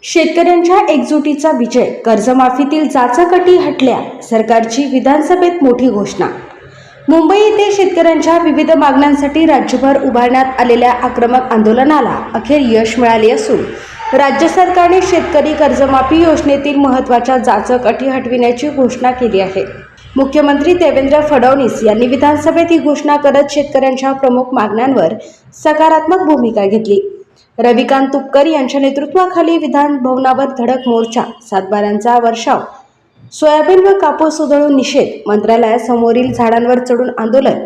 शेतकऱ्यांच्या एकजुटीचा विजय, कर्जमाफीतील जाचकटी हटल्या, सरकारची विधानसभेत मोठी घोषणा. मुंबई येथे शेतकऱ्यांच्या विविध मागण्यांसाठी राज्यभर उभारण्यात आलेल्या आक्रमक आंदोलनाला अखेर यश मिळाले असून राज्य सरकारने शेतकरी कर्जमाफी योजनेतील महत्त्वाच्या जाचक-अटी हटविण्याची घोषणा केली आहे. मुख्यमंत्री देवेंद्र फडणवीस यांनी विधानसभेत ही घोषणा करत शेतकऱ्यांच्या प्रमुख मागण्यांवर सकारात्मक भूमिका घेतली. रविकांत तुपकर यांच्या नेतृत्वाखाली विधान भवनावर धडक मोर्चा, सातबाऱ्यांचा वर्षाव, सोयाबीन व कापूस उधळून निषेध, मंत्रालयासमोरील झाडांवर चढून आंदोलन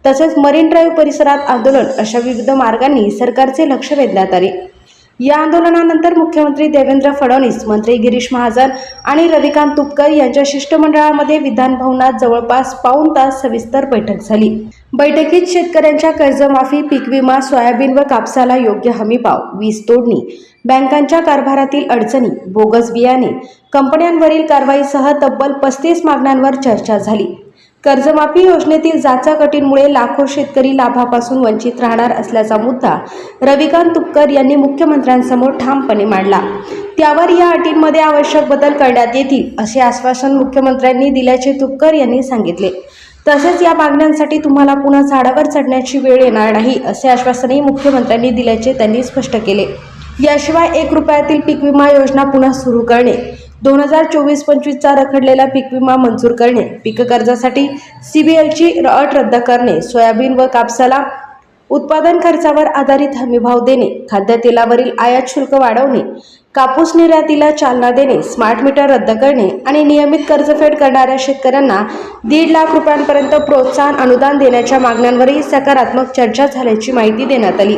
तसेच मरीन ड्राईव्ह परिसरात आंदोलन अशा विविध मार्गांनी सरकारचे लक्ष वेधण्यात आले. या आंदोलनानंतर मुख्यमंत्री देवेंद्र फडणवीस, मंत्री गिरीश महाजन आणि रविकांत तुपकर यांच्या शिष्टमंडळामध्ये विधान भवनात जवळपास पाऊण तास सविस्तर बैठक झाली. बैठकीत शेतकऱ्यांच्या कर्जमाफी, पीक विमा, सोयाबीन व कापसाला योग्य हमीभाव, वीज तोडणी, बँकांच्या कारभारातील अडचणी, बोगस बियाणे, कंपन्यांवरील कारवाईसह तब्बल 35 मागण्यांवर चर्चा झाली. कर्जमाफी योजनेतील जाचक अटींमुळे लाखो शेतकरी लाभापासून वंचित राहणार असल्याचा मुद्दा रविकांत तुपकर यांनी मुख्यमंत्र्यांसमोर ठामपणे मांडला. त्यावर या अटींमध्ये आवश्यक बदल करण्यात येतील असे आश्वासन मुख्यमंत्र्यांनी दिल्याचे तुपकर यांनी सांगितले. तसेच या मागण्यांसाठी तुम्हाला पुन्हा झाडावर चढण्याची वेळ येणार नाही असे आश्वासनही मुख्यमंत्र्यांनी दिल्याचे त्यांनी स्पष्ट केले. याशिवाय 1 रुपयातील पीक विमा योजना पुन्हा सुरू करणे, 2024-25चा रखडलेला पीक विमा मंजूर करणे, पीक कर्जासाठी CBLची अट रद्द करणे, सोयाबीन व कापसाला उत्पादन खर्चावर आधारित हमीभाव देणे, खाद्यतेलावरील आयात शुल्क वाढवणे, कापूस निर्यातीला चालना देणे, स्मार्ट मीटर रद्द करणे आणि नियमित कर्जफेड करणाऱ्या शेतकऱ्यांना 1.5 लाख रुपयांपर्यंत प्रोत्साहन अनुदान देण्याच्या मागण्यांवरही सकारात्मक चर्चा झाल्याची माहिती देण्यात आली.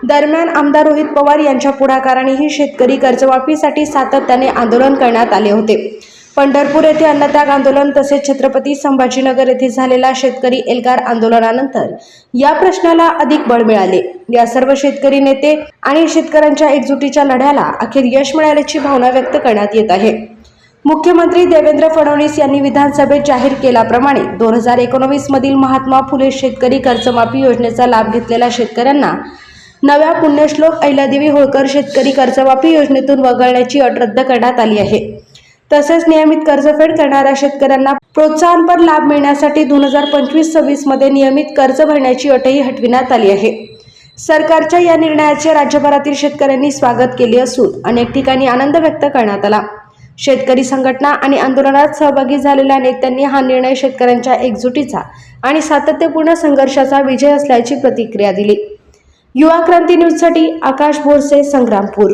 दरम्यान आमदार रोहित पवार यांच्या पुढाकारानेही शेतकरी कर्जमाफीसाठी सातत्याने आंदोलन करण्यात आले होते. पंढरपूर येथे अन्नत्याग आंदोलन तसेच छत्रपती संभाजीनगर येथे झालेल्या शेतकरी एल्गार आंदोलनानंतर या प्रश्नाला अधिक बळ मिळाले. या सर्व शेतकरी नेते आणि शेतकऱ्यांच्या एकजुटीच्या लढ्याला अखेर यश मिळाल्याची भावना व्यक्त करण्यात येत आहे. मुख्यमंत्री देवेंद्र फडणवीस यांनी विधानसभेत जाहीर केल्याप्रमाणे 2019 मधील महात्मा फुले शेतकरी कर्जमाफी योजनेचा लाभ घेतलेल्या शेतकऱ्यांना नव्या पुण्यश्लोक अहिल्यादेवी होळकर शेतकरी कर्जमाफी योजनेतून वगळण्याची अट रद्द करण्यात आली आहे. तसेच नियमित कर्जफेड करणाऱ्या शेतकऱ्यांना प्रोत्साहनपर लाभ मिळण्यासाठी 2025-26 मध्ये नियमित कर्ज भरण्याची अटही हटविण्यात आली आहे. सरकारच्या या निर्णयाचे राज्यभरातील शेतकऱ्यांनी स्वागत केले असून अनेक ठिकाणी आनंद व्यक्त करण्यात आला. शेतकरी संघटना आणि आंदोलनात सहभागी झालेल्या नेत्यांनी हा निर्णय शेतकऱ्यांच्या एकजुटीचा आणि सातत्यपूर्ण संघर्षाचा विजय असल्याची प्रतिक्रिया दिली. युवा क्रांती न्यूजसाठी आकाश बोरसे, संग्रामपूर.